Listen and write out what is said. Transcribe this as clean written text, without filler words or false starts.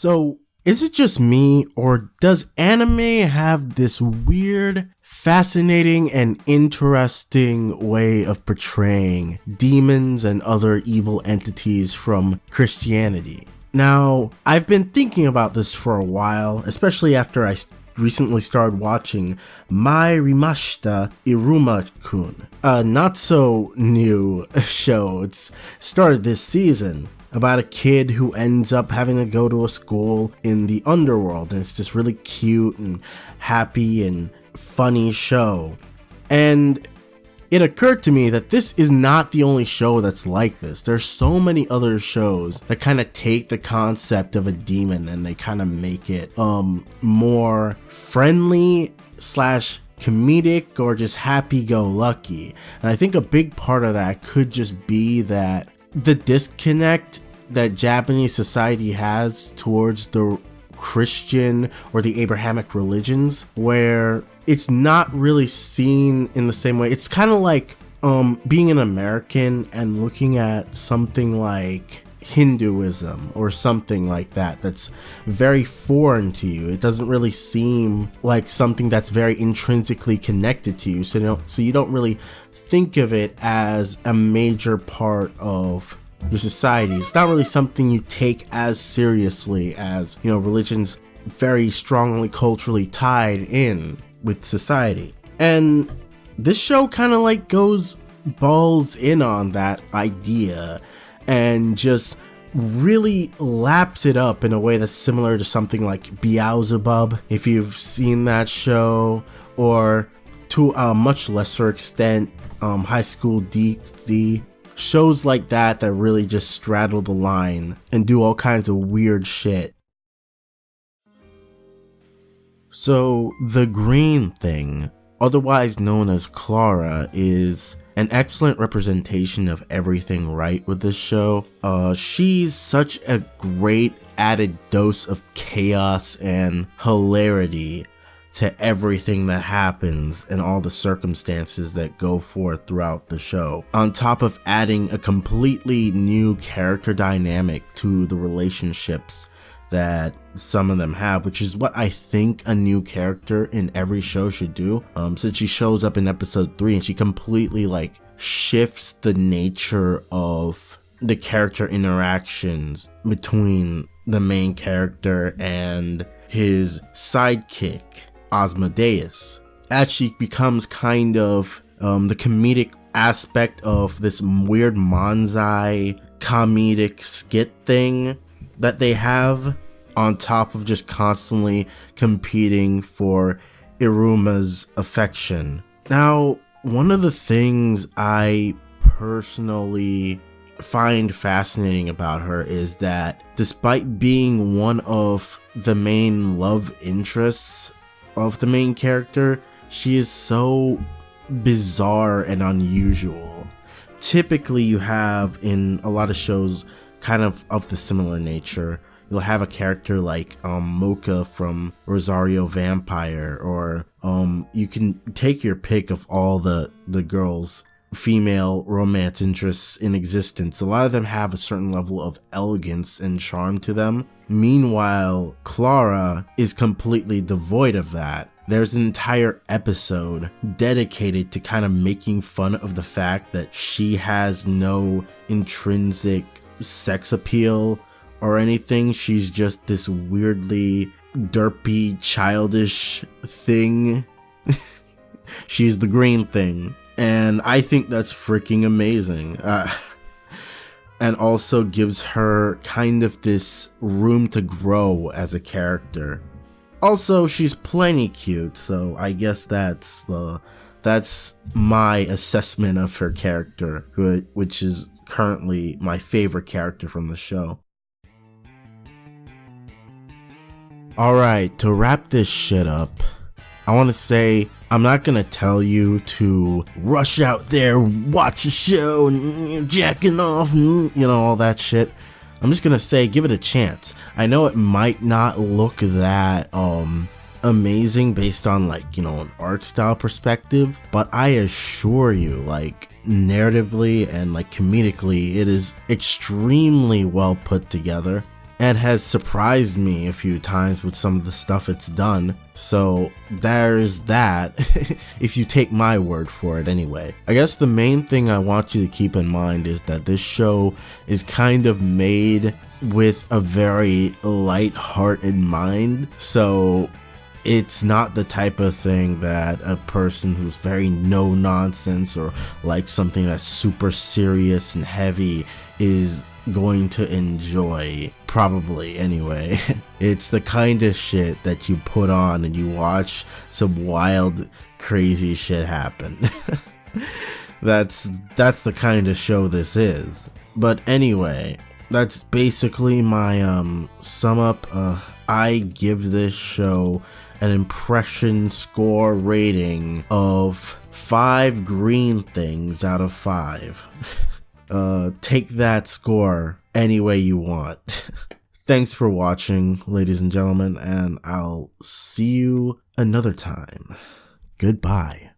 So, is it just me, or does anime have this weird, fascinating, and interesting way of portraying demons and other evil entities from Christianity? Now, I've been thinking about this for a while, especially after I recently started watching Mairimashita Iruma-Kun, a not so new show. It's started this season, about a kid who ends up having to go to a school in the underworld, and it's this really cute and happy and funny show. And it occurred to me that this is not the only show that's like this. There's so many other shows that kind of take the concept of a demon and they kind of make it more friendly / comedic or just happy-go-lucky. And I think a big part of that could just be that the disconnect that Japanese society has towards the Christian or the Abrahamic religions, where it's not really seen in the same way. It's kind of like being an American and looking at something like Hinduism or something like that that's very foreign to you. It doesn't really seem like something that's very intrinsically connected to you, so you don't really think of it as a major part of your society. It's not really something you take as seriously as, religion's very strongly culturally tied in with society. And this show kind of like balls in on that idea and just really laps it up in a way that's similar to something like Beelzebub, if you've seen that show, or to a much lesser extent, High School DxD. Shows like that really just straddle the line and do all kinds of weird shit. So, the green thing, otherwise known as Clara, is an excellent representation of everything right with this show. She's such a great added dose of chaos and hilarity to everything that happens and all the circumstances that go forth throughout the show, on top of adding a completely new character dynamic to the relationships that some of them have, which is what I think a new character in every show should do. Since she shows up in episode 3 and she completely shifts the nature of the character interactions between the main character and his sidekick, Asmodeus, as she becomes kind of the comedic aspect of this weird manzai comedic skit thing that they have, on top of just constantly competing for Iruma's affection. Now, one of the things I personally find fascinating about her is that despite being one of the main love interests of the main character, she is so bizarre and unusual. Typically, you have in a lot of shows kind of the similar nature, you'll have a character like Mocha from Rosario Vampire, or you can take your pick of all the girls' female romance interests in existence. A lot of them have a certain level of elegance and charm to them. Meanwhile, Clara is completely devoid of that. There's an entire episode dedicated to kind of making fun of the fact that she has no intrinsic sex appeal or anything. She's just this weirdly derpy, childish thing. She's the green thing. And I think that's freaking amazing. And also gives her kind of this room to grow as a character. Also, she's plenty cute, so I guess that's my assessment of her character, which is currently my favorite character from the show. Alright, to wrap this shit up, I want to say I'm not going to tell you to rush out there, watch a show, and jacking off, and all that shit. I'm just going to say give it a chance. I know it might not look that amazing based on an art style perspective, but I assure you, narratively and comedically, it is extremely well put together. and has surprised me a few times with some of the stuff it's done. So there's that, if you take my word for it anyway. I guess the main thing I want you to keep in mind is that this show is kind of made with a very light-hearted mind, so it's not the type of thing that a person who's very no nonsense or likes something that's super serious and heavy is going to enjoy, probably anyway. It's the kind of shit that you put on and you watch some wild, crazy shit happen. That's the kind of show this is. But anyway, that's basically my sum up. I give this show an impression score rating of 5 green things out of 5. Take that score any way you want. Thanks for watching, ladies and gentlemen, and I'll see you another time. Goodbye.